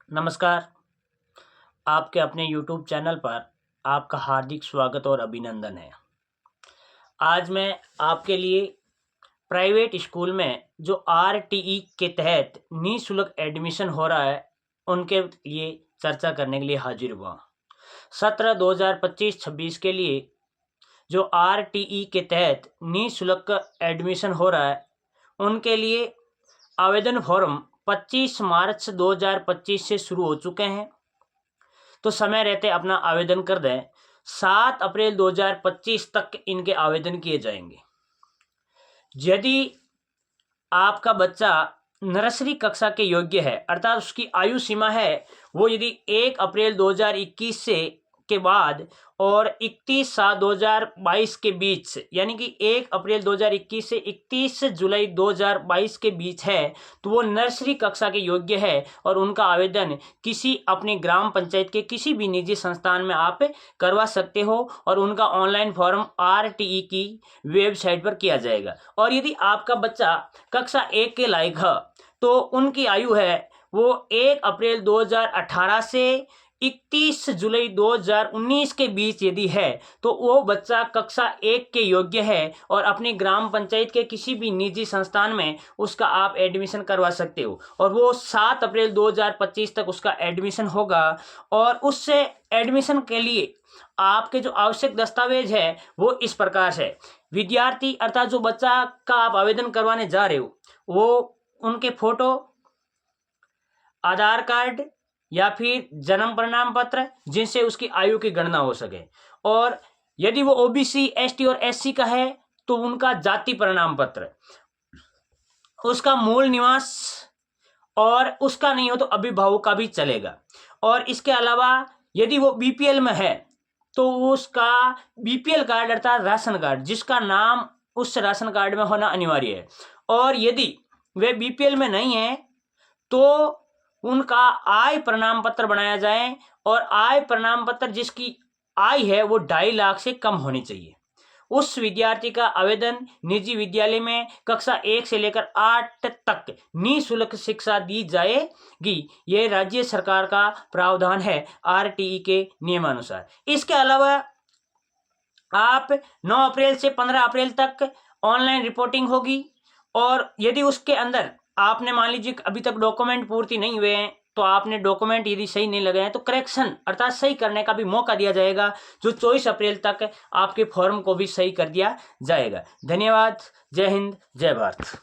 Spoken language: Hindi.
नमस्कार। आपके अपने यूट्यूब चैनल पर आपका हार्दिक स्वागत और अभिनंदन है। आज मैं आपके लिए प्राइवेट स्कूल में जो आरटीई के तहत निःशुल्क एडमिशन हो रहा है उनके लिए चर्चा करने के लिए हाजिर हुआ। सत्र 2025-26 के लिए जो आरटीई के तहत निःशुल्क एडमिशन हो रहा है उनके लिए आवेदन फॉर्म 25 मार्च 2025 से शुरू हो चुके हैं, तो समय रहते अपना आवेदन कर दें। 7 अप्रैल 2025 तक इनके आवेदन किए जाएंगे। यदि आपका बच्चा नर्सरी कक्षा के योग्य है, अर्थात उसकी आयु सीमा है वो यदि 1 अप्रैल 2021 से के बाद और 31/7/2022 के बीच, यानी कि 1 अप्रैल 2021 से 31 जुलाई 2022 के बीच है, तो वो नर्सरी कक्षा के योग्य है और उनका आवेदन किसी अपनी ग्राम पंचायत के किसी भी निजी संस्थान में आप करवा सकते हो और उनका ऑनलाइन फॉर्म आरटीई की वेबसाइट पर किया जाएगा। और यदि आपका बच्चा कक्षा 1 के लायक है तो उनकी आयु है वो 1 अप्रैल 2018 से 31 जुलाई 2019 के बीच यदि है तो वो बच्चा कक्षा 1 के योग्य है और अपनी ग्राम पंचायत के किसी भी निजी संस्थान में उसका आप एडमिशन करवा सकते हो और वो 7 अप्रैल 2025 तक उसका एडमिशन होगा। और उससे एडमिशन के लिए आपके जो आवश्यक दस्तावेज है वो इस प्रकार से, विद्यार्थी अर्थात जो बच्चा का आप आवेदन करवाने जा रहे हो वो उनके फोटो, आधार कार्ड या फिर जन्म प्रमाण पत्र जिनसे उसकी आयु की गणना हो सके, और यदि वो ओबीसी, एसटी और एससी का है तो उनका जाति प्रमाण पत्र, उसका मूल निवास, और उसका नहीं हो तो अभिभावक का भी चलेगा। और इसके अलावा यदि वो बीपीएल में है तो उसका बीपीएल कार्ड अर्थात राशन कार्ड जिसका नाम उस राशन कार्ड में होना अनिवार्य है। और यदि वे बीपीएल में नहीं है तो उनका आय प्रमाण पत्र बनाया जाए और आय प्रमाण पत्र जिसकी आय है वो 2.5 लाख से कम होनी चाहिए। उस विद्यार्थी का आवेदन निजी विद्यालय में कक्षा 1 से लेकर 8 तक निःशुल्क शिक्षा दी जाएगी। ये राज्य सरकार का प्रावधान है आरटीई के नियमानुसार। इसके अलावा आप 9 अप्रैल से 15 अप्रैल तक ऑनलाइन रिपोर्टिंग होगी और यदि उसके अंदर आपने मान लीजिए अभी तक डॉक्यूमेंट पूर्ति नहीं हुए हैं तो आपने डॉक्यूमेंट यदि सही नहीं लगे हैं तो करेक्शन अर्थात सही करने का भी मौका दिया जाएगा, जो 24 अप्रैल तक आपके फॉर्म को भी सही कर दिया जाएगा। धन्यवाद। जय हिंद, जय भारत।